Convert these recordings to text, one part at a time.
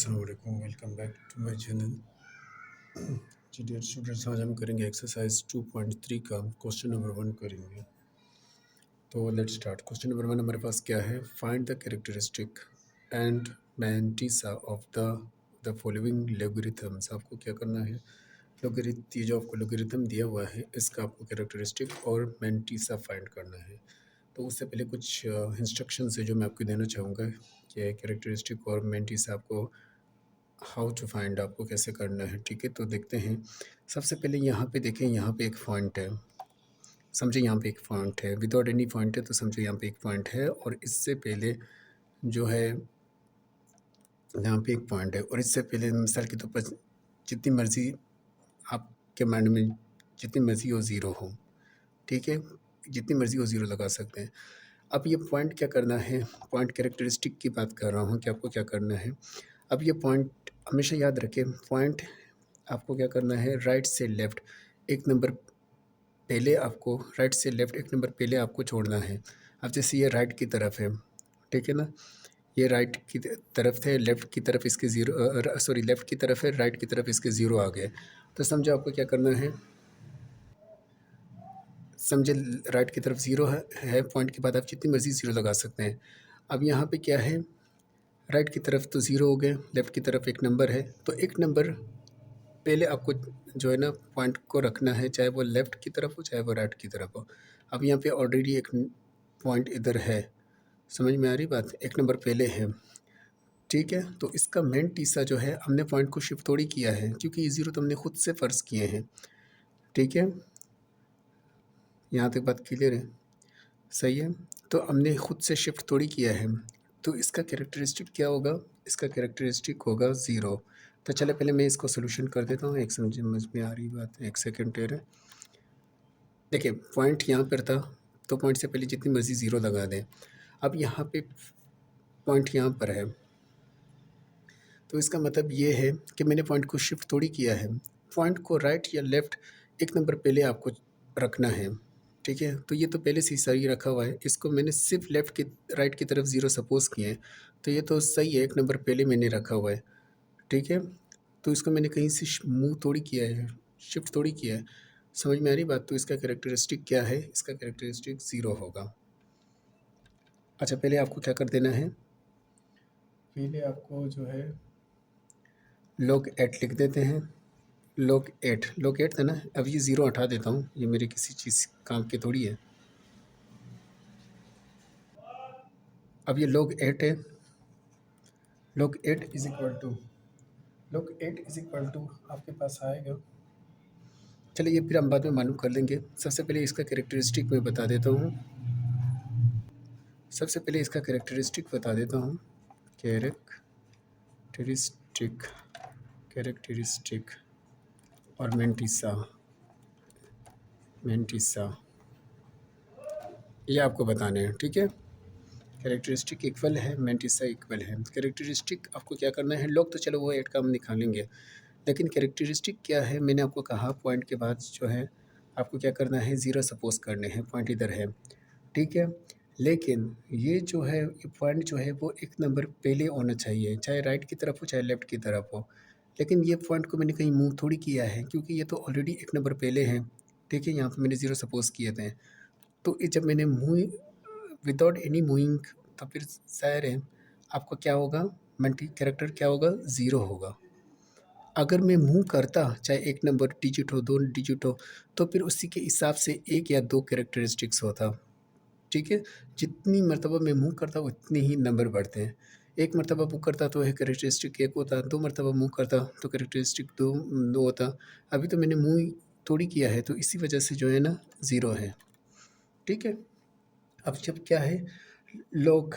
अस्सलाम वालेकुम, welcome back to my channel. जी डियर स्टूडेंट्स, आज हम करेंगे एक्सरसाइज 2.3 का क्वेश्चन नंबर 1 करेंगे। तो लेट्स स्टार्ट। क्वेश्चन नंबर 1 हमारे पास क्या है? Find the characteristic and mantissa of the following logarithms. आपको क्या करना है? ये जो आपको लोगरिथम दिया हुआ है इसका आपको कैरेक्टरिस्टिक और मैंटिसा फाइंड करना है। तो उससे पहले कुछ इंस्ट्रक्शंस है जो मैं आपको देना चाहूँगा कि कैरेक्टरिस्टिक और मैंटिसा आपको हाउ टू फाइंड, आपको कैसे करना है। ठीक है, तो देखते हैं। सबसे पहले यहाँ पे देखें, यहाँ पे एक पॉइंट है, समझे यहाँ पे एक पॉइंट है, विदाउट एनी पॉइंट है तो समझो यहाँ पे एक पॉइंट है, और इससे पहले जो है यहाँ पे एक पॉइंट है, और इससे पहले मिसाल के तौर पर जितनी मर्ज़ी आपके माइंड में जितनी मर्ज़ी हो ज़ीरो हो, ठीक है, जितनी मर्ज़ी हो ज़ीरो लगा सकते हैं। अब ये पॉइंट क्या करना है? पॉइंट कैरेक्टरिस्टिक की बात कर रहा हूँ कि आपको क्या करना है। अब ये पॉइंट हमेशा याद रखें, पॉइंट आपको क्या करना है, राइट से लेफ़्ट एक नंबर पहले आपको, राइट से लेफ़्ट एक नंबर पहले आपको छोड़ना है। अब जैसे ये राइट की तरफ है, ठीक है ना, ये राइट की तरफ है, लेफ़्ट की तरफ इसके ज़ीरो, सॉरी लेफ़्ट की तरफ है, राइट की तरफ इसके ज़ीरो आ गए। तो समझो आपको क्या करना है, समझे राइट की तरफ ज़ीरो है पॉइंट के बाद आप जितनी मर्ज़ी ज़ीरो लगा सकते हैं। अब यहाँ पे क्या है, राइट की तरफ तो ज़ीरो हो गए, लेफ़्ट की तरफ एक नंबर है, तो एक नंबर पहले आपको जो है ना पॉइंट को रखना है, चाहे वो लेफ़्ट की तरफ हो चाहे वो राइट की तरफ हो। अब यहाँ पे ऑलरेडी एक पॉइंट इधर है, समझ में आ रही बात? एक नंबर पहले है, ठीक है। तो इसका मेन टीसा जो है, हमने पॉइंट को शिफ्ट थोड़ी किया है, क्योंकि ये ज़ीरो तो हमने खुद से फ़र्ज़ किए हैं, ठीक है। यहाँ तक बात क्लियर है? सही है। तो हमने खुद से शिफ्ट थोड़ी किया है, तो इसका कैरेक्टरिस्टिक क्या होगा? इसका कैरेक्टरिस्टिक होगा ज़ीरो। तो चले पहले मैं इसको सोल्यूशन कर देता हूँ, एक समझ में आ रही बात है, एक सेकेंड ठहरे। देखिए पॉइंट यहाँ पर था, तो पॉइंट से पहले जितनी मर्ज़ी ज़ीरो लगा दें। अब यहाँ पे पॉइंट यहाँ पर है, तो इसका मतलब ये है कि मैंने पॉइंट को शिफ्ट थोड़ी किया है, पॉइंट को राइट या लेफ़्ट एक नंबर पहले आपको रखना है, ठीक है। तो ये तो पहले से ही सही रखा हुआ है, इसको मैंने सिर्फ लेफ़्ट की राइट की तरफ ज़ीरो सपोज़ किए हैं, तो ये तो सही है, एक नंबर पहले मैंने रखा हुआ है, ठीक है। तो इसको मैंने कहीं से मूव थोड़ी किया है, शिफ्ट थोड़ी किया है, समझ में आ रही बात? तो इसका कैरेक्टरिस्टिक क्या है? इसका कैरेक्टरिस्टिक ज़ीरो होगा। अच्छा, पहले आपको क्या कर देना है, पहले आपको जो है log 8 लिख देते हैं। log 8 था ना, अब ये ज़ीरो हटा देता हूँ, ये मेरे किसी चीज़ काम की थोड़ी है। अब ये log 8 है, log 8 इज इक्वल टू आपके पास आएगा। चलिए ये फिर हम बाद में मालूम कर लेंगे, सबसे पहले इसका कैरेक्टरिस्टिक मैं बता देता हूँ। सबसे पहले इसका कैरेक्टरिस्टिक बता देता हूँ। कैरेक्टरिस्टिक और मैंटिसा ये आपको बताने हैं, ठीक है। कैरेक्टरिस्टिक इक्वल है, मैंटिसा इक्वल है। कैरेक्टरिस्टिक आपको क्या करना है, लोग तो चलो वो 8 का हम निकालेंगे, लेकिन कैरेक्टरिस्टिक क्या है, मैंने आपको कहा पॉइंट के बाद जो है आपको क्या करना है, ज़ीरो सपोज करने हैं, पॉइंट इधर है, ठीक है। लेकिन ये जो है, ये पॉइंट जो है वो एक नंबर पहले होना चाहिए, चाहे राइट की तरफ हो चाहे लेफ़्ट की तरफ हो। लेकिन ये पॉइंट को मैंने कहीं मूव थोड़ी किया है, क्योंकि ये तो ऑलरेडी एक नंबर पहले है, ठीक है। यहाँ पे मैंने ज़ीरो सपोज़ किए थे, तो ये जब मैंने मूव विदाउट एनी मूविंग, तो फिर ज़ाहिर है आपको क्या होगा, मल्टी कैरेक्टर क्या होगा, ज़ीरो होगा। अगर मैं मूव करता, चाहे एक नंबर डिजिट हो, 2 डिजिट हो, तो फिर उसी के हिसाब से 1 या 2 कैरेक्टरिस्टिक्स होता, ठीक है। जितनी मर्तबा मैं मूव करता उतने ही नंबर बढ़ते हैं। एक मर्तबा मूव करता तो है कैरेक्टरिस्टिक 1 होता, 2 मर्तबा मूव करता तो कैरेक्टरिस्टिक 2 होता। अभी तो मैंने मूव थोड़ी किया है, तो इसी वजह से जो है ना ज़ीरो है, ठीक है। अब जब क्या है, log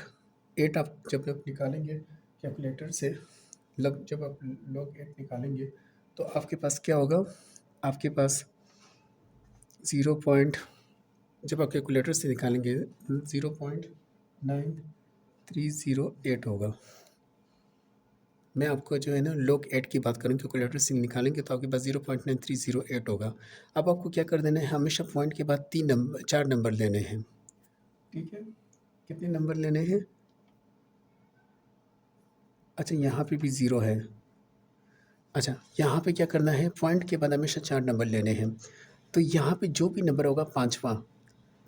8 आप जब आप निकालेंगे कैलकुलेटर से, जब आप log 8 निकालेंगे तो आपके पास क्या होगा, आपके पास 0 पॉइंट, जब आप कैलकुलेटर से निकालेंगे 0.9308 होगा। मैं आपको जो है ना log 8 की बात करूँ, कैलकुलेटर से निकालेंगे तो आपके पास 0.9308 होगा। अब आपको क्या कर देना है, हमेशा पॉइंट के बाद 4 नंबर लेने हैं, ठीक है। कितने नंबर लेने हैं, अच्छा, यहाँ पे भी ज़ीरो है। अच्छा, यहाँ पे क्या करना है, पॉइंट के बाद हमेशा 4 नंबर लेने हैं। तो यहाँ पे जो भी नंबर होगा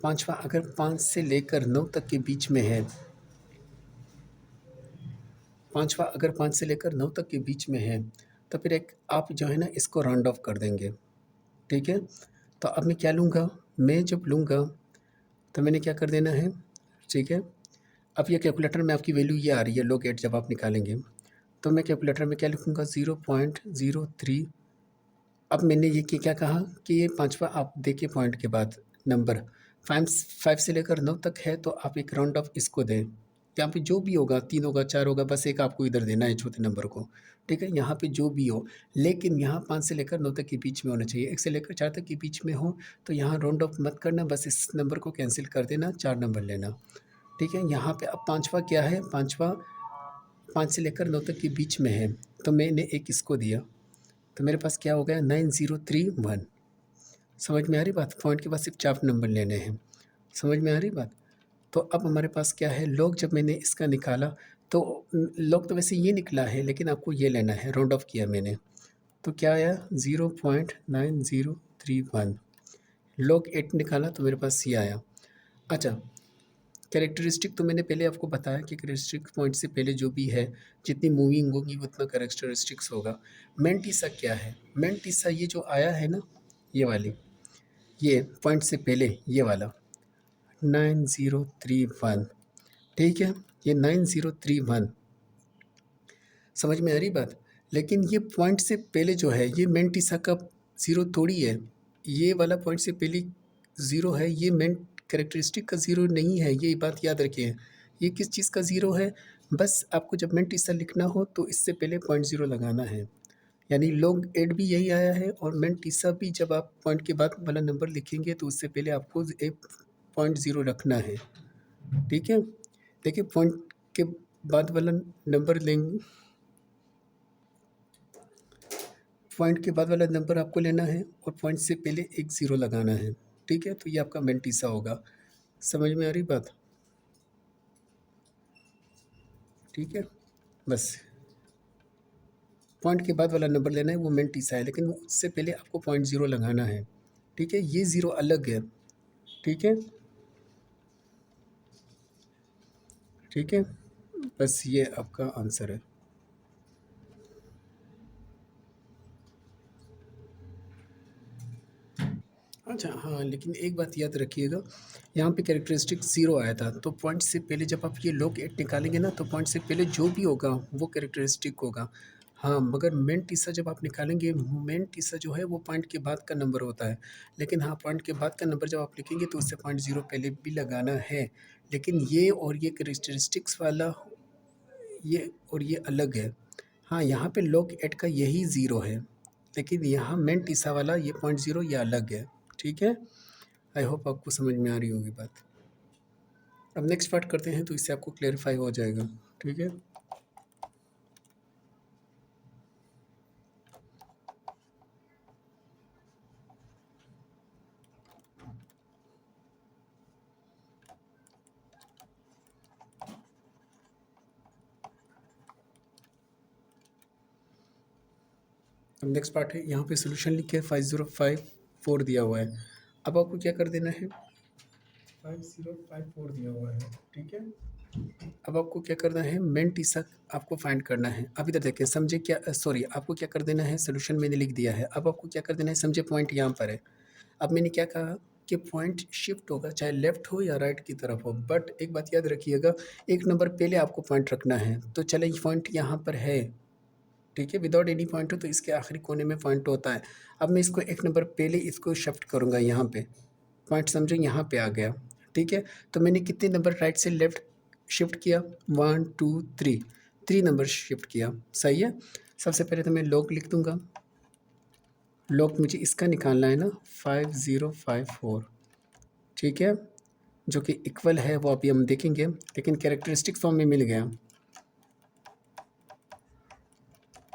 पाँचवा अगर 5 से लेकर 9 तक के बीच में है, पाँचवा अगर 5 से लेकर 9 तक के बीच में है, तो फिर एक आप जो है ना इसको राउंड ऑफ कर देंगे, ठीक है? तो अब मैं क्या लूँगा, मैं जब लूँगा तो मैंने क्या कर देना है, ठीक है? अब ये कैलकुलेटर में आपकी वैल्यू ये आ रही है लॉग 8 जब आप निकालेंगे, तो मैं कैलकुलेटर में क्या लिखूँगा 0.03। अब मैंने ये क्या कहा कि ये पाँचवा आप देखिए पॉइंट के बाद नंबर 5 से लेकर 9 तक है, तो आप एक राउंड ऑफ इसको दें। यहाँ पे जो भी होगा 3 होगा 4 होगा, बस एक आपको इधर देना है छोटे नंबर को, ठीक है? यहाँ पे जो भी हो, लेकिन यहाँ 5 से लेकर 9 तक के बीच में होना चाहिए। 1 से लेकर 4 तक के बीच में हो तो यहाँ राउंड ऑफ मत करना, बस इस नंबर को कैंसिल कर देना, 4 नंबर लेना, ठीक है? यहाँ पे अब पाँचवा क्या है, पाँचवा 5 से लेकर 9 तक के बीच में है, तो मैंने एक इसको दिया, तो मेरे पास क्या हो गया 9031। समझ में आ रही बात? पॉइंट के बाद सिर्फ 4 नंबर लेने हैं। समझ में आ रही बात? तो अब हमारे पास क्या है, लॉग जब मैंने इसका निकाला तो लॉग तो वैसे ये निकला है, लेकिन आपको ये लेना है, राउंड ऑफ किया मैंने, तो क्या आया 0.9031। लॉग 8 निकाला तो मेरे पास ये आया। अच्छा, कैरेक्टरिस्टिक तो मैंने पहले आपको बताया कि कैरेक्टरिस्टिक पॉइंट से पहले जो भी है, जितनी मूविंग होगी उतना कैरेक्टरिस्टिक्स होगा। मेंटिसा क्या है, मेंटिसा ये जो आया है ना, ये वाली, ये पॉइंट से पहले ये वाला 9031, ठीक है? ये 9031, समझ में आ रही बात? लेकिन ये पॉइंट से पहले जो है ये मेंटिसा का ज़ीरो थोड़ी है, ये वाला पॉइंट से पहले ज़ीरो है, ये मेन कैरेक्टरिस्टिक का ज़ीरो नहीं है, ये बात याद रखिए। ये किस चीज़ का ज़ीरो है, बस आपको जब मेंटिसा लिखना हो तो इससे पहले पॉइंट ज़ीरो लगाना है, यानी लॉग 8 भी यही आया है, और मेंटिसा भी जब आप पॉइंट के बाद वाला नंबर लिखेंगे तो उससे पहले आपको एक पॉइंट ज़ीरो रखना है, ठीक है? देखिए पॉइंट के बाद वाला नंबर लेंगे, पॉइंट के बाद वाला नंबर आपको लेना है और पॉइंट से पहले एक ज़ीरो लगाना है, ठीक है? तो ये आपका मेंटिसा होगा। समझ में आ रही बात? ठीक है, बस पॉइंट के बाद वाला नंबर लेना है, वो मेंटिसा है, लेकिन उससे पहले आपको पॉइंट ज़ीरो लगाना है, ठीक है? ये ज़ीरो अलग है, ठीक है? ठीक है, बस ये आपका आंसर है। अच्छा हाँ, लेकिन एक बात याद रखिएगा, यहाँ पे कैरेक्टरिस्टिक ज़ीरो आया था, तो पॉइंट से पहले जब आप ये लॉग 8 निकालेंगे ना, तो पॉइंट से पहले जो भी होगा वो कैरेक्टरिस्टिक होगा। हाँ, मगर मेंटिसा जब आप निकालेंगे, मेंटिसा जो है वो पॉइंट के बाद का नंबर होता है, लेकिन हाँ, पॉइंट के बाद का नंबर जब आप लिखेंगे तो उससे पॉइंट ज़ीरो पहले भी लगाना है, लेकिन ये और ये कैरेक्टरिस्टिक्स वाला, ये और ये अलग है। हाँ, यहाँ पे लॉग 8 का यही ज़ीरो है, लेकिन यहाँ मेंटिसा वाला ये पॉइंट ज़ीरो ये अलग है, ठीक है? आई होप आपको समझ में आ रही होगी बात। अब नेक्स्ट पार्ट करते हैं तो इससे आपको क्लेरिफाई हो जाएगा, ठीक है? अब नेक्स्ट पार्ट है, यहाँ पे सोल्यूशन लिख के 5054 दिया हुआ है। अब आपको क्या कर देना है, 5054 दिया हुआ है, ठीक है? अब आपको क्या करना है, मेंटिसा आपको फाइंड करना है। अब इधर देखिए, समझे क्या, सॉरी, आपको क्या कर देना है, सोल्यूशन मैंने लिख दिया है। अब आपको क्या कर देना है, समझे पॉइंट यहाँ पर है। अब मैंने क्या कहा कि पॉइंट शिफ्ट होगा, चाहे लेफ्ट हो या राइट की तरफ हो, बट एक बात याद रखिएगा, एक नंबर पहले आपको पॉइंट रखना है। तो चले पॉइंट यहाँ पर है, ठीक है? विदाउट एनी पॉइंट हो तो इसके आखिरी कोने में पॉइंट होता है। अब मैं इसको एक नंबर पहले इसको शिफ्ट करूँगा, यहाँ पे पॉइंट समझो यहाँ पे आ गया, ठीक है? तो मैंने कितने नंबर राइट से लेफ्ट शिफ्ट किया, 1 2 3, 3 नंबर शिफ्ट किया, सही है? सबसे पहले तो मैं लॉग लिख दूँगा, लॉग मुझे इसका निकालना है ना, 5054, ठीक है? जो कि इक्वल है वो अभी हम देखेंगे, लेकिन कैरेक्टरिस्टिक फॉर्म में मिल गया।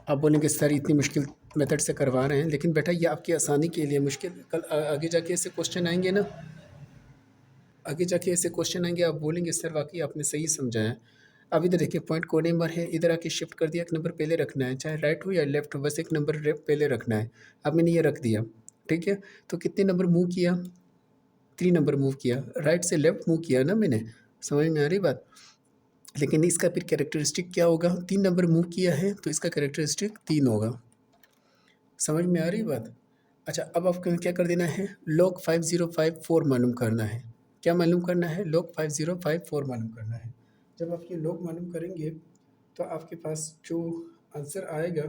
आप बोलेंगे सर इतनी मुश्किल मेथड से करवा रहे हैं, लेकिन बेटा ये आपकी आसानी के लिए, मुश्किल कल आगे जाके ऐसे क्वेश्चन आएंगे ना, आगे जाके ऐसे क्वेश्चन आएंगे, आप बोलेंगे सर वाकई आपने सही समझाया। अब इधर देखिए पॉइंट कोने पर है, इधर आके शिफ्ट कर दिया, एक नंबर पहले रखना है, चाहे राइट हो या लेफ्ट हो, बस एक नंबर पहले रखना है। अब मैंने ये रख दिया, ठीक है। तो कितने नंबर मूव किया, 3 नंबर मूव किया, राइट से लेफ्ट मूव किया ना मैंने, समझ में आ रही बात। लेकिन इसका फिर कैरेक्टरिस्टिक क्या होगा, 3 नंबर मूव किया है तो इसका कैरेक्टरिस्टिक 3 होगा, समझ में आ रही बात। अच्छा, अब आपको क्या कर देना है, log 5054 मालूम करना है। क्या मालूम करना है, log 5054 मालूम करना है। जब आप ये log मालूम करेंगे तो आपके पास जो आंसर आएगा,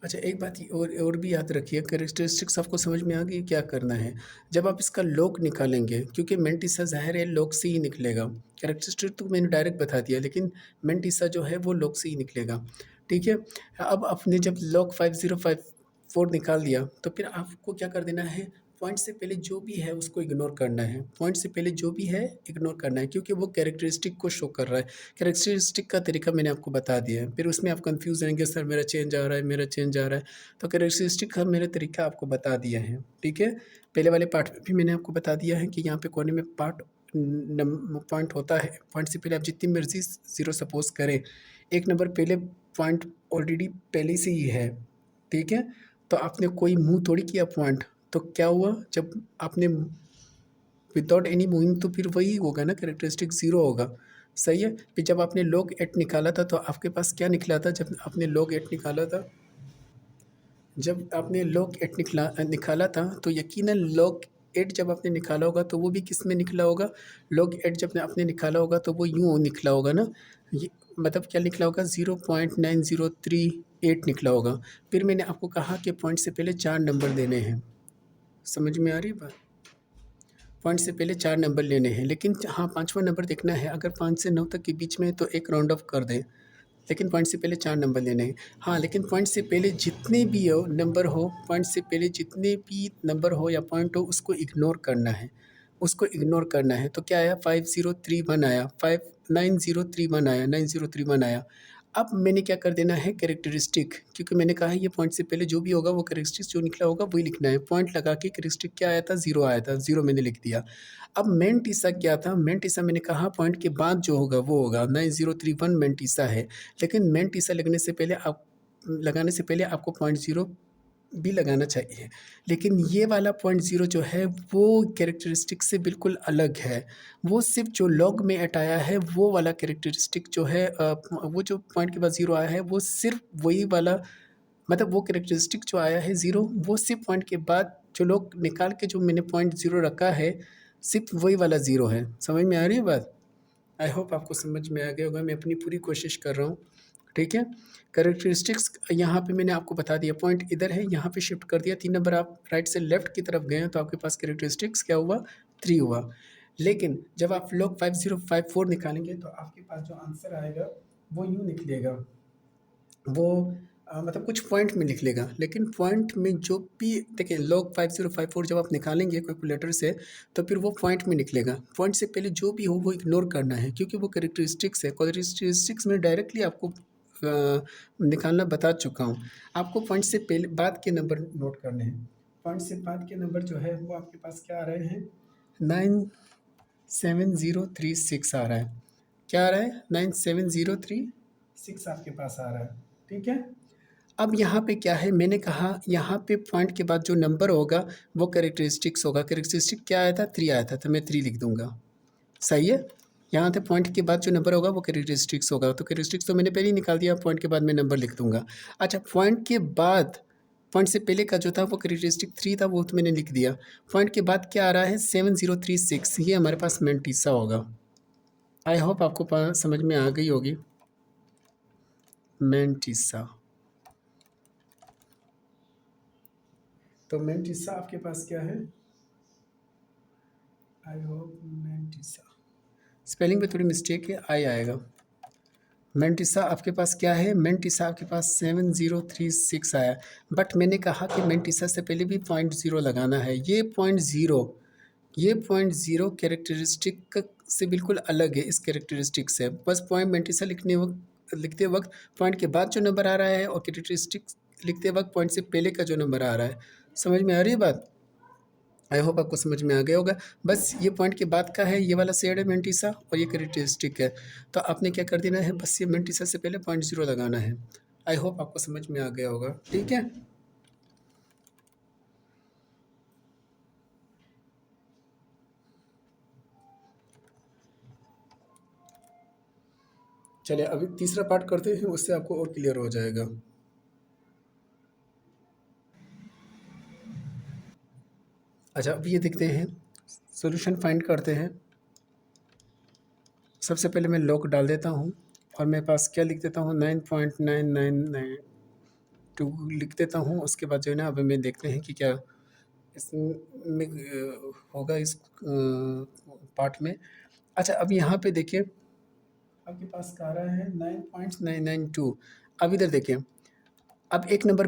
अच्छा एक बात और भी याद रखिए, कैरेक्टरिस्टिक्स आपको समझ में आ गई क्या करना है। जब आप इसका log निकालेंगे, क्योंकि मेंटिसा ज़ाहिर है log से ही निकलेगा, कैरेक्टरिस्टिक तो मैंने डायरेक्ट बता दिया, लेकिन मेंटिसा जो है वो log से ही निकलेगा, ठीक है। अब आपने जब log 5054 निकाल दिया तो फिर आपको क्या कर देना है, पॉइंट से पहले जो भी है उसको इग्नोर करना है, पॉइंट से पहले जो भी है इग्नोर करना है, क्योंकि वो कैरेक्टरिस्टिक को शो कर रहा है। कैरेक्टरिस्टिक का तरीका मैंने आपको बता दिया है, फिर उसमें आप कंफ्यूज रहेंगे, सर मेरा चेंज आ रहा है, मेरा चेंज आ रहा है। तो कैरेक्टरिस्टिक का मेरे तरीका आपको बता दिया है, ठीक है। पहले वाले पार्ट में भी मैंने आपको बता दिया है कि यहाँ पे कोने में पॉइंट होता है, पॉइंट से पहले आप जितनी मर्जी ज़ीरो सपोज करें, एक नंबर पहले पॉइंट ऑलरेडी पहले से ही है, ठीक है। तो आपने कोई मूव थोड़ी किया पॉइंट, तो क्या हुआ, जब आपने विदाउट एनी मूविंग तो फिर वही होगा ना, कैरेक्टरिस्टिक ज़ीरो होगा, सही है। फिर जब आपने log 8 निकाला था तो आपके पास क्या निकला था, जब आपने log 8 निकाला था, जब आपने log 8 निकाला था तो यकीनन log 8 जब आपने निकाला होगा तो वो भी किस में निकला होगा, log 8 जब आपने निकाला होगा तो वो यूँ निकला होगा ना, ये मतलब क्या निकला होगा, 0.9038 निकला होगा। फिर मैंने आपको कहा कि पॉइंट से पहले 4 नंबर देने हैं, समझ में आ रही बात। पॉइंट से पहले 4 नंबर लेने हैं, लेकिन हाँ 5वां नंबर देखना है, अगर 5 से 9 तक के बीच में है तो एक राउंड ऑफ कर दें, लेकिन पॉइंट से पहले 4 नंबर लेने हैं। हाँ, लेकिन पॉइंट से पहले जितने भी हो नंबर हो, पॉइंट से पहले जितने भी नंबर हो या पॉइंट हो, उसको इग्नोर करना है, उसको इग्नोर करना है। तो क्या आया, 5031 आया, 9031 आया, 9031 आया। अब मैंने क्या कर देना है, कैरेक्टरिस्टिक, क्योंकि मैंने कहा है ये पॉइंट से पहले जो भी होगा वो कैरेक्टरिस्टिक जो निकला होगा वही लिखना है। पॉइंट लगा के कैरेक्टरिस्टिक क्या आया था, 0 आया था, 0 मैंने लिख दिया। अब मेंटिसा क्या था, मेंटिसा मैंने कहा पॉइंट के बाद जो होगा वो होगा, 9031 मेंटिसा है। लेकिन मेंटिसा लगाने से पहले आपको पॉइंट 0 भी लगाना चाहिए, लेकिन ये वाला पॉइंट 0 जो है वो कैरेक्टरिस्टिक से बिल्कुल अलग है। वो सिर्फ जो लॉग में हटाया है वो वाला कैरेक्टरिस्टिक जो है, वो जो पॉइंट के बाद 0 आया है वो सिर्फ वही वाला, मतलब वो कैरेक्टरिस्टिक जो आया है 0, वो सिर्फ पॉइंट के बाद जो लोग निकाल के जो मैंने पॉइंट 0 रखा है, सिर्फ वही वाला 0 है। समझ में आ रही है बात। आई होप आपको समझ में आ गया होगा, मैं अपनी पूरी कोशिश कर रहा हूँ, ठीक है। कैरेक्टरिस्टिक्स यहाँ पे मैंने आपको बता दिया, पॉइंट इधर है, यहाँ पे शिफ्ट कर दिया, 3 नंबर आप राइट से लेफ्ट की तरफ गए हैं तो आपके पास कैरेक्टरिस्टिक्स क्या हुआ, 3 हुआ। लेकिन जब आप log 5054 निकालेंगे तो आपके पास जो आंसर आएगा वो यूँ निकलेगा, वो मतलब कुछ पॉइंट में लिख लेगा, लेकिन पॉइंट में जो भी देखिए log 5054 जब आप निकालेंगे कैलकुलेटर से तो फिर वो पॉइंट में निकलेगा। पॉइंट से पहले जो भी हो वो इग्नोर करना है, क्योंकि वो कैरेक्टरिस्टिक्स है। कैरेक्टरिस्टिक्स में डायरेक्टली आपको निकालना बता चुका हूँ। आपको पॉइंट से पहले बाद के नंबर नोट करने हैं। पॉइंट से बाद के नंबर जो है वो आपके पास क्या आ रहे हैं, 97036 आ रहा है। क्या आ रहा है, 97036 आपके पास आ रहा है, ठीक है। अब यहाँ पे क्या है, मैंने कहा यहाँ पे पॉइंट के बाद जो नंबर होगा वो कैरेक्टरिस्टिक्स होगा। कैरेक्टरिस्टिक क्या आया था, 3 आया था, तो मैं 3 लिख दूंगा, सही है। यहाँ पे पॉइंट के बाद जो नंबर होगा वो कैरेक्टरिस्टिक्स होगा, तो कैरेक्टरिस्टिक्स तो मैंने पहले ही निकाल दिया, पॉइंट के बाद मैं नंबर लिख दूंगा। अच्छा, पॉइंट के बाद, पॉइंट से पहले का जो था वो कैरेक्टरिस्टिक 3 था, वो तो मैंने लिख दिया। पॉइंट के बाद क्या आ रहा है, 7036, ये हमारे पास मेंटिसा होगा। आई होप आपको समझ में आ गई होगी, मेंटिसा। तो मेंटिसा आपके पास क्या है, आई होप मेंटिसा, स्पेलिंग पे थोड़ी मिस्टेक है, आई आएगा। मेंटिसा आपके पास क्या है, मेंटिसा आपके पास 7036 आया, बट मैंने कहा कि मेंटिसा से पहले भी पॉइंट 0 लगाना है। ये पॉइंट 0, ये पॉइंट 0 कैरेक्टरिस्टिक से बिल्कुल अलग है इस कैरेक्टरिस्टिक से। बस पॉइंट मेंटिसा लिखते वक्त पॉइंट के बाद जो नंबर आ रहा है और कैरेक्टरिस्टिक लिखते वक्त पॉइंट से पहले का जो नंबर आ रहा है, समझ में आ रही है बात। आई होप आपको समझ में आ गया होगा। बस ये पॉइंट की बात का है, ये वाला शेड है मेंटिसा और ये कैरेक्टरिस्टिक है। तो आपने क्या कर देना है, बस ये मेंटिसा से पहले 0.0 लगाना है। आई होप आपको समझ में आ गया होगा, ठीक है। चलिए अभी तीसरा पार्ट करते हैं, उससे आपको और क्लियर हो जाएगा। अच्छा अब ये देखते हैं, सॉल्यूशन फाइंड करते हैं। सबसे पहले मैं लॉग डाल देता हूँ और मेरे पास क्या लिख देता हूँ, 9.9992 लिख देता हूँ। उसके बाद जो है ना, अभी मैं देखते हैं कि क्या इसमें होगा इस पार्ट में। अच्छा अब यहाँ पे देखिए, आपके पास आ रहा है 9.992। अब इधर देखिए, अब एक नंबर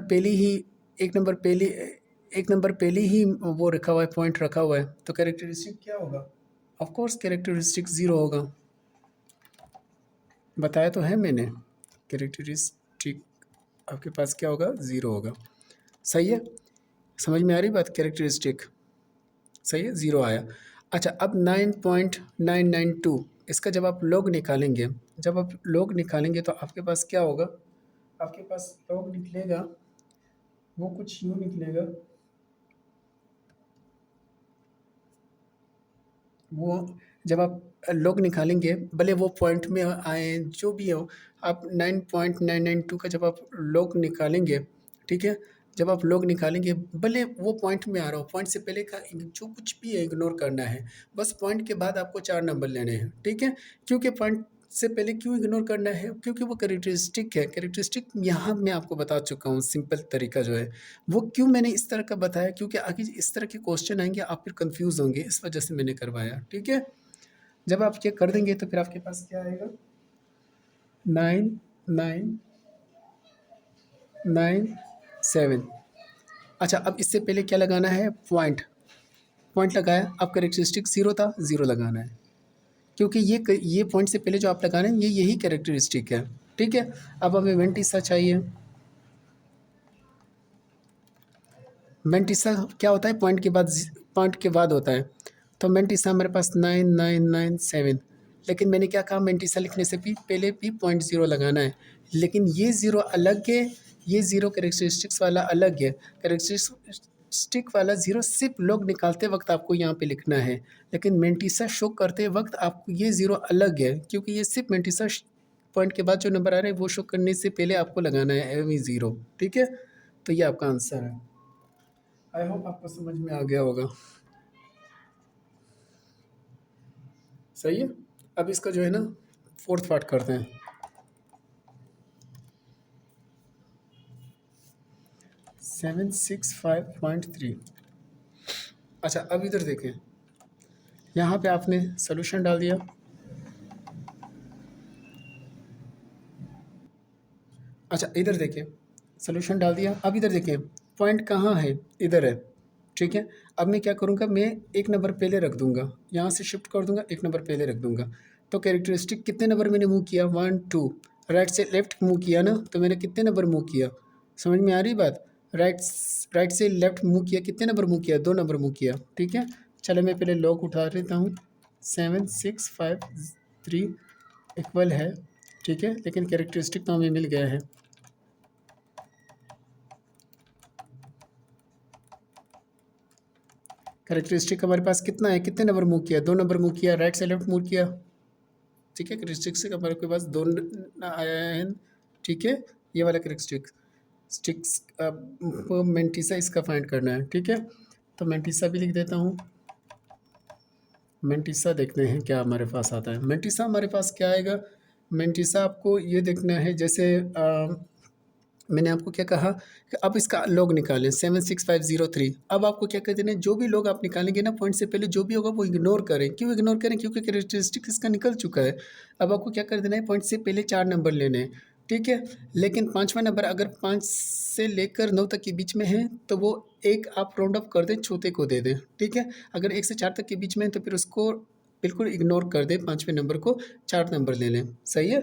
पहले ही वो रखा हुआ है, पॉइंट रखा हुआ है, तो कैरेक्टरिस्टिक क्या होगा? ऑफ कोर्स कैरेक्टरिस्टिक 0 होगा। बताया तो है मैंने, कैरेक्टरिस्टिक आपके पास क्या होगा, 0 होगा। सही है, समझ में आ रही बात? कैरेक्टरिस्टिक सही है, 0 आया। अच्छा अब 9.992 इसका जब आप लॉग निकालेंगे तो आपके पास क्या होगा? आपके पास लॉग निकलेगा, वो कुछ यूँ निकलेगा, वो जब आप लॉग निकालेंगे, भले वो पॉइंट में आए जो भी हो, आप 9.992 का जब आप लॉग निकालेंगे, ठीक है, जब आप लॉग निकालेंगे भले वो पॉइंट में आ रहा हो, पॉइंट से पहले का जो कुछ भी है इग्नोर करना है। बस पॉइंट के बाद आपको 4 नंबर लेने हैं, ठीक है। क्योंकि पॉइंट से पहले क्यों इग्नोर करना है? क्योंकि वो कैरेक्टरिस्टिक है। कैरेक्टरिस्टिक यहाँ मैं आपको बता चुका हूँ, सिंपल तरीका जो है वो क्यों मैंने इस तरह का बताया, क्योंकि आगे इस तरह के क्वेश्चन आएंगे, आप फिर कंफ्यूज होंगे, इस वजह से मैंने करवाया, ठीक है। जब आप ये कर देंगे तो फिर आपके पास क्या आएगा, 9997। अच्छा अब इससे पहले क्या लगाना है, पॉइंट। पॉइंट लगाया, अब कैरेक्टरिस्टिक 0 था, 0 लगाना है, क्योंकि ये पॉइंट से पहले जो आप लगा रहे हैं यही कैरेक्टरिस्टिक है, ठीक है। अब हमें वेंटिसा चाहिए। वेंटिसा क्या होता है, पॉइंट के बाद होता है। तो मेंटिसा मेरे पास 9997, लेकिन मैंने क्या कहा, मेंटिसा लिखने से भी पहले भी 0.0 लगाना है। लेकिन ये 0 अलग है, ये 0 कैरेक्टरिस्टिक्स वाला अलग है। कैरेक्टरिस्टिक वाला 0 सिर्फ लॉग निकालते वक्त आपको यहाँ पे लिखना है, लेकिन मेंटिसा शो करते वक्त आपको ये 0 अलग है, क्योंकि ये सिर्फ मेंटिसा पॉइंट के बाद जो नंबर आ रहे हैं वो शो करने से पहले आपको लगाना है एम 0, ठीक है। तो ये आपका आंसर है। आई होप आपको समझ में आ गया होगा, सही है। अब इसका जो है ना, फोर्थ पार्ट करते हैं। 765.3। अच्छा अब इधर देखें, यहाँ पे आपने सोल्यूशन डाल दिया। अच्छा इधर देखिए, सोल्यूशन डाल दिया। अब इधर देखिए, पॉइंट कहाँ है, इधर है, ठीक है। अब मैं क्या करूँगा, मैं एक नंबर पहले रख दूँगा, यहाँ से शिफ्ट कर दूँगा, एक नंबर पहले रख दूँगा। तो कैरेक्टरिस्टिक कितने नंबर मैंने मूव किया, 1 2, राइट से लेफ्ट मूव किया ना, तो मैंने कितने नंबर मूव किया, समझ में आ रही बात? राइट से लेफ्ट मूव किया, कितने नंबर मूव किया, 2 नंबर मूव किया, ठीक है। चलो मैं पहले लॉग उठा लेता हूँ, 7653 इक्वल है, ठीक है, लेकिन कैरेक्टरिस्टिक तो हमें मिल गया है। कैरेक्टरिस्टिक हमारे पास कितना है, कितने नंबर मूव किया, 2 नंबर मूव किया, राइट से लेफ्ट मूव किया, ठीक है। कैरेक्टरिस्टिक से हमारे के पास 2 आया है, ठीक है। ये वाला कैरेक्टरिस्टिक स्टिक्स मेंटिसा इसका फाइंड करना है, ठीक है। तो मेंटिसा भी लिख देता हूँ। मेंटिसा देखते हैं क्या हमारे पास आता है। मेंटिसा हमारे पास क्या आएगा, मेंटिसा आपको ये देखना है, जैसे मैंने आपको क्या कहा कि अब इसका लॉग निकालें, 76503। अब आपको क्या कर देना है, जो भी लॉग आप निकालेंगे ना, पॉइंट से पहले जो भी होगा वो इग्नोर करें। क्यों इग्नोर करें? क्योंकि कैरेक्टरिस्टिक इसका निकल चुका है। अब आपको क्या कर देना है, पॉइंट से पहले 4 नंबर लेने हैं, ठीक है। लेकिन 5वां नंबर अगर 5 से लेकर 9 तक के बीच में है तो वो एक आप राउंड अप कर दें, चौथे को दे दें, ठीक है। अगर 1 से 4 तक के बीच में है तो फिर उसको बिल्कुल इग्नोर कर दें, 5वें नंबर को 4 नंबर ले लें, सही है।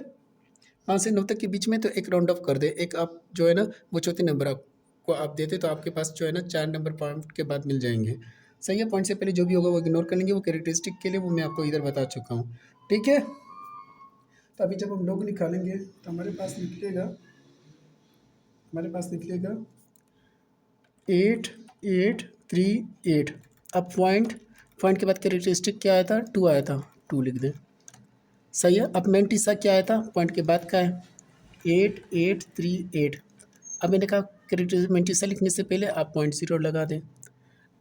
5 से 9 तक के बीच में तो एक राउंड ऑफ कर दे, एक आप जो है ना वो चौथे नंबर आपको आप देते तो आपके पास जो है ना 4 नंबर पॉइंट के बाद मिल जाएंगे। सही है। पॉइंट से पहले जो भी होगा वो इग्नोर कर लेंगे, वो कैरेक्टरिस्टिक के लिए वो मैं आपको इधर बता चुका हूँ, ठीक है। तो अभी जब हम लॉग निकालेंगे तो हमारे पास निकलेगा 8838। अब पॉइंट के बाद कैरेक्टरिस्टिक क्या आया था, 2 आया था, 2 लिख दें, सही है। अब मेन टीसा क्या आया था, पॉइंट के बाद का है 8838। अब मैंने कहा कैरेक्टरिस्टिक मेन टीसा लिखने से पहले आप 0.0 लगा दें।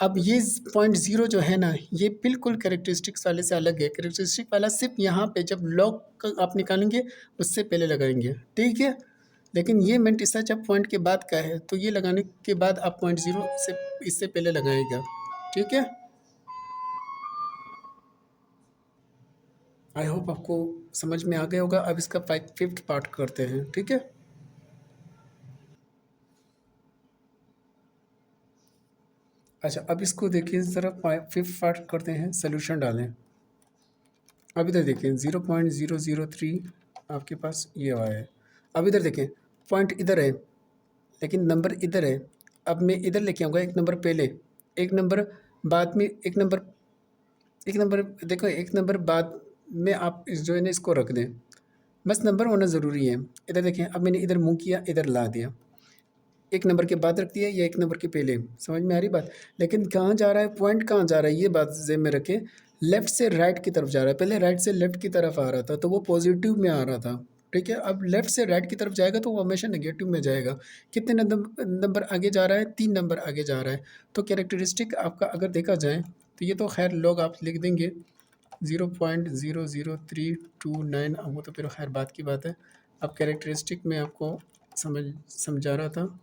अब ये 0.0 जो है ना, ये बिल्कुल कैरेक्टरिस्टिक्स वाले से अलग है। कैरेक्टरिस्टिक वाला सिर्फ यहाँ पे जब लॉग आप निकालेंगे उससे पहले लगाएंगे, ठीक है। लेकिन ये मेन टीसा जब पॉइंट के बाद का है तो ये लगाने के बाद आप 0.0 से इससे पहले लगाएगा, ठीक है। आई होप आपको समझ में आ गया होगा। अब इसका 5th पार्ट करते हैं, ठीक है। अच्छा, अब इसको देखिए ज़रा, 5th पार्ट करते हैं, सोल्यूशन डालें। अब इधर देखें 0.003 आपके पास ये आया है। अब इधर देखें पॉइंट इधर है लेकिन नंबर इधर है। अब मैं इधर लेके आऊँगा एक नंबर पहले, एक नंबर बाद में, एक नंबर देखो, एक नंबर बाद में आप इस जो है ना इसको रख दें, बस नंबर होना ज़रूरी है। इधर देखें, अब मैंने इधर मूव किया, इधर ला दिया, एक नंबर के बाद रख दिया या एक नंबर के पहले, समझ में आ रही बात। लेकिन कहाँ जा रहा है पॉइंट, कहाँ जा रहा है ये बात ज़हन में रखें। लेफ़्ट से राइट की तरफ जा रहा है, पहले राइट से लेफ़्ट की तरफ आ रहा था तो वो पॉजिटिव में आ रहा था, ठीक है। अब लेफ़्ट से राइट की तरफ जाएगा तो वो हमेशा नेगेटिव में जाएगा। कितने नंबर आगे जा रहा है, 3 नंबर आगे जा रहा है। तो कैरेक्टरिस्टिक आपका अगर देखा जाए तो ये तो खैर लोग आप लिख देंगे 0.00329, अब वो तो फिर खैर बात की बात है। अब कैरेक्टरिस्टिक में आपको समझा रहा था।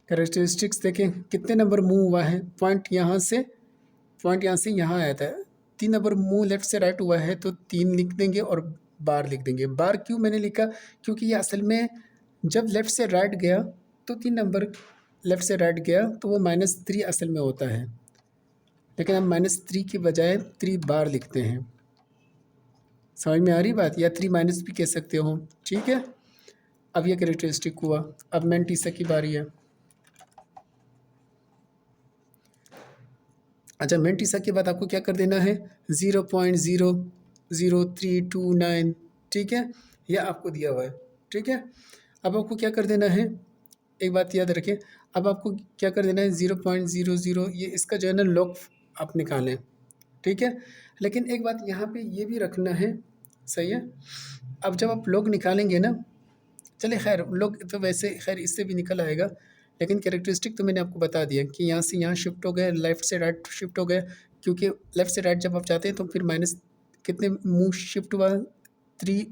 कैरेक्टरिस्टिक्स देखें कितने नंबर मूव हुआ है, पॉइंट यहाँ से यहाँ आया था, 3 नंबर मूव लेफ़्ट से राइट हुआ है तो 3 लिख देंगे और बार लिख देंगे। बार क्यों मैंने लिखा, क्योंकि ये असल में जब लेफ़्ट से राइट गया तो 3 नंबर लेफ़्ट से राइट गया तो वो -3 असल में होता है, लेकिन हम -3 की बजाय 3 बार लिखते हैं। समझ में आ रही बात, या 3 माइनस भी कह सकते हो, ठीक है। अब ये कैरेक्टरिस्टिक हुआ। अब मेन टीसा की बारी है। अच्छा, मेन टीसा के बाद आपको क्या कर देना है, 0.00329, ठीक है, यह आपको दिया हुआ है, ठीक है। अब आपको क्या कर देना है, एक बात याद रखें, अब आपको क्या कर देना है 0.00, ये इसका जो है ना लॉग आप निकालें, ठीक है। लेकिन एक बात यहाँ पे ये भी रखना है, सही है। अब जब आप लॉग निकालेंगे ना, चलिए खैर लॉग तो वैसे खैर इससे भी निकल आएगा, लेकिन कैरेक्टरिस्टिक तो मैंने आपको बता दिया कि यहाँ से यहाँ शिफ्ट हो गए, लेफ़्ट से राइट शिफ्ट हो गए, क्योंकि लेफ़्ट से राइट जब आप जाते हैं तो फिर माइनस कितने मूव शिफ्ट हुआ, 3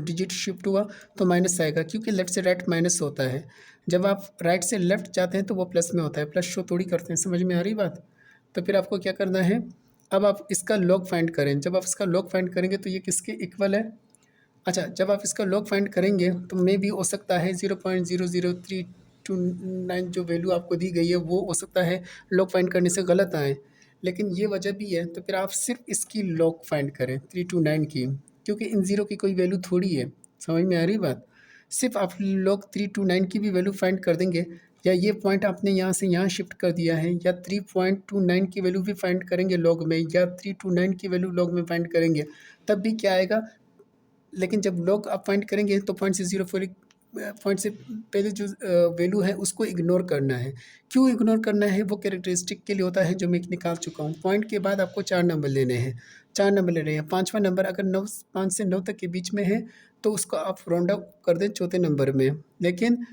डिजिट शिफ्ट हुआ तो माइनस आएगा, क्योंकि लेफ़्ट से राइट माइनस होता है। जब आप राइट से लेफ़्ट जाते हैं तो वो प्लस में होता है, प्लस शो थोड़ी करते हैं, समझ में आ रही बात। तो फिर आपको क्या करना है, अब आप इसका लॉग फाइंड करें। जब आप इसका लॉग फाइंड करेंगे तो ये किसके इक्वल है। अच्छा, जब आप इसका लॉग फाइंड करेंगे तो मे भी हो सकता है 0.00329 जो वैल्यू आपको दी गई है वो हो सकता है लॉग फाइंड करने से गलत आए, लेकिन ये वजह भी है। तो फिर आप सिर्फ इसकी लॉग फाइंड करें 329 की, क्योंकि इन ज़ीरो की कोई वैल्यू थोड़ी है, समझ में आ रही बात। सिर्फ आप लॉग 329 की भी वैल्यू फाइंड कर देंगे, या ये पॉइंट आपने यहाँ से यहाँ शिफ्ट कर दिया है, या 3.29 की वैल्यू भी फाइंड करेंगे लॉग में, या 329 की वैल्यू लॉग में फाइंड करेंगे, तब भी क्या आएगा। लेकिन जब लॉग आप फाइंड करेंगे तो पॉइंट से पहले जो वैल्यू है उसको इग्नोर करना है। क्यों इग्नोर करना है, वो कैरेक्टरिस्टिक के लिए होता है जो मैं निकाल चुका हूँ। पॉइंट के बाद आपको 4 नंबर लेने हैं, 4 नंबर ले रहे हैं। 5वां नंबर अगर 5 से 9 तक के बीच में है तो उसको आप राउंड अप कर दें चौथे नंबर में, लेकिन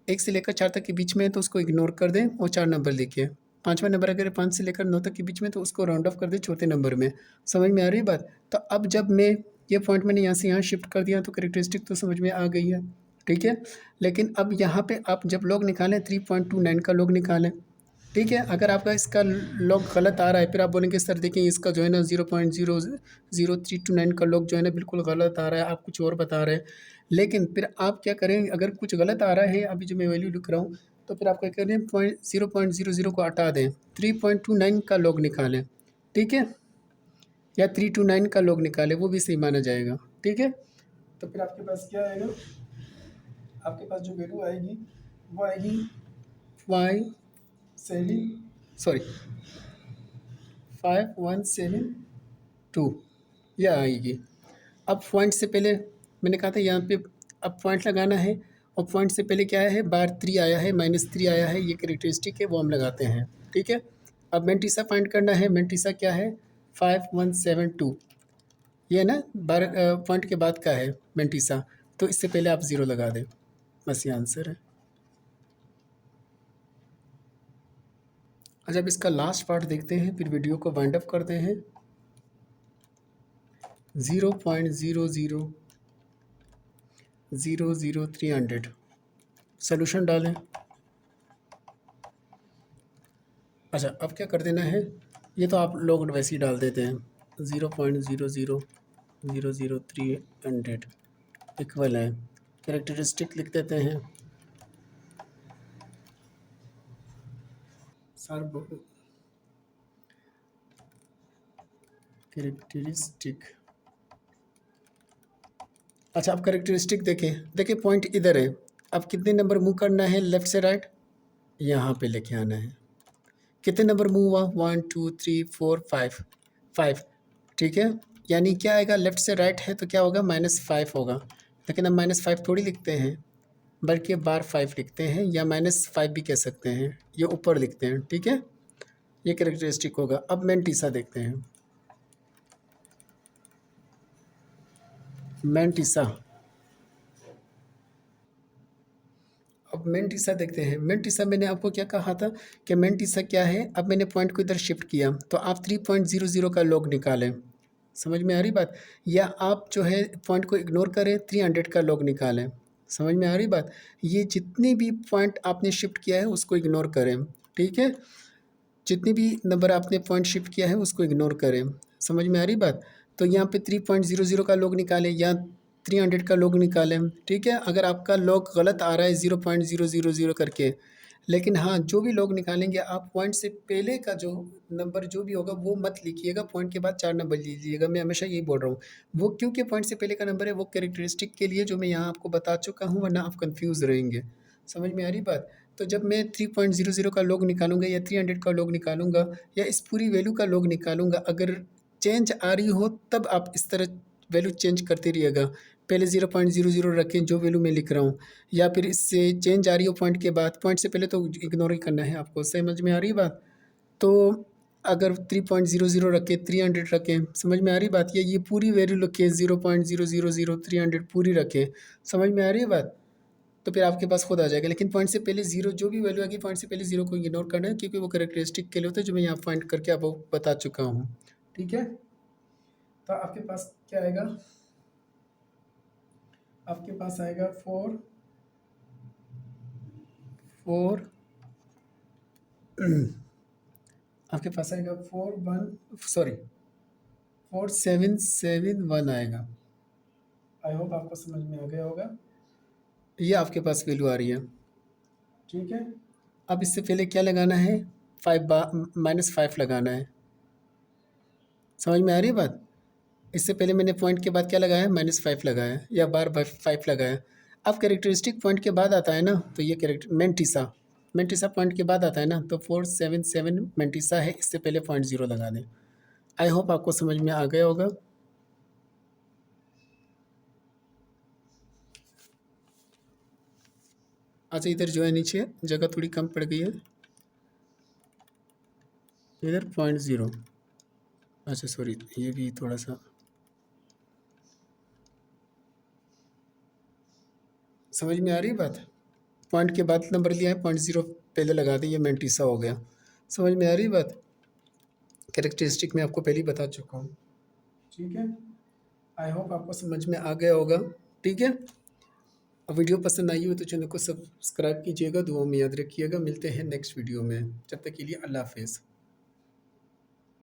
1 से लेकर 4 तक के बीच में है तो उसको इग्नोर कर दें और 4 नंबर लिखिए। 5वां नंबर अगर 5 से लेकर 9 तक के बीच में तो उसको राउंड ऑफ कर दें चौथे नंबर में। समझ में आ रही बात। तो अब जब मैं ये पॉइंट मैंने यहाँ से यहाँ शिफ्ट कर दिया तो कैरेक्टरिस्टिक तो समझ में आ गई है, ठीक है। लेकिन अब यहाँ पे आप जब लॉग निकालें 3.29 का लॉग निकालें, ठीक है। अगर आपका इसका लॉग गलत आ रहा है फिर आप बोलेंगे सर देखिए इसका जो है ना 0.00329 का लॉग जो है ना बिल्कुल गलत आ रहा है, आप कुछ और बता रहे हैं। लेकिन फिर आप क्या करें, अगर कुछ गलत आ रहा है अभी जो मैं वैल्यू लिख रहा हूँ, तो फिर आप क्या करें 0.00 को हटा दें, 3.29 का लॉग निकालें, ठीक है, या 329 का लॉग निकालें, वो भी सही माना जाएगा, ठीक है। तो फिर आपके पास क्या आएगा, आपके पास जो वैल्यू आएगी वो आएगी 5172 यह आएगी। अब पॉइंट से पहले मैंने कहा था यहाँ पे अब पॉइंट लगाना है, और पॉइंट से पहले क्या है, बार 3 आया है, -3 आया है, ये कैरेक्टरिस्टिक है, वो हम लगाते हैं। ठीक है, अब मेंटिसा फाइंड करना है। मेंटिसा क्या है, 5172, ये ना बार पॉइंट के बाद का है मेंटिसा, तो इससे पहले आप 0 लगा दें, बस ये आंसर है। अच्छा, अब इसका लास्ट पार्ट देखते हैं, फिर वीडियो को वाइंड अप करते हैं। 0.0000300 सोल्यूशन डालें। अच्छा, अब क्या कर देना है, ये तो आप लोग वैसे ही डाल देते हैं, 0.0000300 इक्वल है, कैरेक्टरिस्टिक लिख देते हैं सर, कैरेक्टरिस्टिक। अच्छा, अब कैरेक्टरिस्टिक देखें पॉइंट इधर है, अब कितने नंबर मूव करना है लेफ़्ट से राइट, यहाँ पे लेके आना है। कितने नंबर मूव हुआ, 1 2 3 4 5, ठीक है, यानी क्या आएगा, लेफ़्ट से राइट है तो क्या होगा, -5 होगा। लेकिन हम -5 थोड़ी लिखते हैं, बल्कि बार 5 लिखते हैं, या -5 भी कह सकते हैं, ये ऊपर लिखते हैं। ठीक है, ये कैरेक्टरिस्टिक होगा। अब मेंटिसा देखते हैं। मेंटिसा, अब मेंटिसा देखते हैं। मेंटिसा मैंने आपको क्या कहा था कि मेंटिसा क्या है, अब मैंने पॉइंट को इधर शिफ्ट किया, तो आप 3.00 का लॉग निकालें। समझ में आ रही बात, या आप जो है पॉइंट को इग्नोर करें, 300 का लॉग निकालें। समझ में आ रही बात, ये जितने भी पॉइंट आपने शिफ्ट किया है उसको इग्नोर करें। ठीक है, जितनी भी नंबर आपने पॉइंट शिफ्ट किया है उसको इग्नोर करें। समझ में आ रही बात, तो यहाँ पे 3.00 का लॉग निकालें या 300 का लॉग निकालें। ठीक है, अगर आपका लॉग गलत आ रहा है 0.000 करके, लेकिन हाँ, जो भी लॉग निकालेंगे आप पॉइंट से पहले का जो नंबर जो भी होगा वो मत लिखिएगा, पॉइंट के बाद 4 नंबर लीजिएगा। मैं हमेशा यही बोल रहा हूँ, वो क्योंकि पॉइंट से पहले का नंबर है वो कैरेक्टरिस्टिक के लिए जो मैं यहाँ आपको बता चुका हूँ, वरना आप कंफ्यूज रहेंगे। समझ में आ रही बात, तो जब मैं 3.00 का लॉग निकालूंगा या 300 का लॉग निकालूंगा या इस पूरी वैल्यू का लॉग निकालूंगा, अगर चेंज आ रही हो तब आप इस तरह वैल्यू चेंज करते रहिएगा। पहले 0.00 रखें जो वैल्यू मैं लिख रहा हूँ, या फिर इससे चेंज आ रही हो पॉइंट के बाद, पॉइंट से पहले तो इग्नोर ही करना है आपको। समझ में आ रही बात, तो अगर 3.00 रखें, 300 रखें, समझ में आ रही बात, ये पूरी वैल्यू रखें, 0.000300 पूरी रखें। समझ में आ रही है बात, तो फिर आपके पास खुद आ जाएगा। लेकिन पॉइंट से पहले 0 जो भी वैल्यू आएगी, पॉइंट से पहले 0 को इग्नोर करना है, क्योंकि वो कैरेक्टरिस्टिक के लिए होता है, जो मैं यहाँ फाइंड करके आपको बता चुका हूँ। ठीक है, तो आपके पास क्या आएगा, आपके पास आएगा 4 आपके पास आएगा 4771 आएगा। आई होप आपको समझ में आ गया होगा, ये आपके पास वैल्यू आ रही है। ठीक है, अब इससे पहले क्या लगाना है, -5 लगाना है। समझ में आ रही है बात, इससे पहले मैंने पॉइंट के बाद क्या लगाया, -5 लगाया या बार 5 लगाया। अब कैरेक्टरिस्टिक पॉइंट के बाद आता है ना, तो ये कैरेक्टर मेंटिसा पॉइंट के बाद आता है ना, तो 477 मेंटिसा है, इससे पहले 0.0 लगा दें। आई होप आपको समझ में आ गया होगा। अच्छा, इधर जो है नीचे जगह थोड़ी कम पड़ गई है, इधर 0.0, अच्छा सॉरी, ये भी थोड़ा सा, समझ में आ रही है बात, पॉइंट के बाद नंबर लिया है, 0.0 पहले लगा दें, ये मेंटिसा हो गया। समझ में आ रही है बात, कैरेक्टरिस्टिक मैं आपको पहले ही बता चुका हूँ। ठीक है, आई होप आपको समझ में आ गया होगा। ठीक है, अब वीडियो पसंद आई हो तो चैनल को सब्सक्राइब कीजिएगा, दुआ में याद रखिएगा। मिलते हैं नेक्स्ट वीडियो में, जब तक के लिए अल्लाह हाफिज़।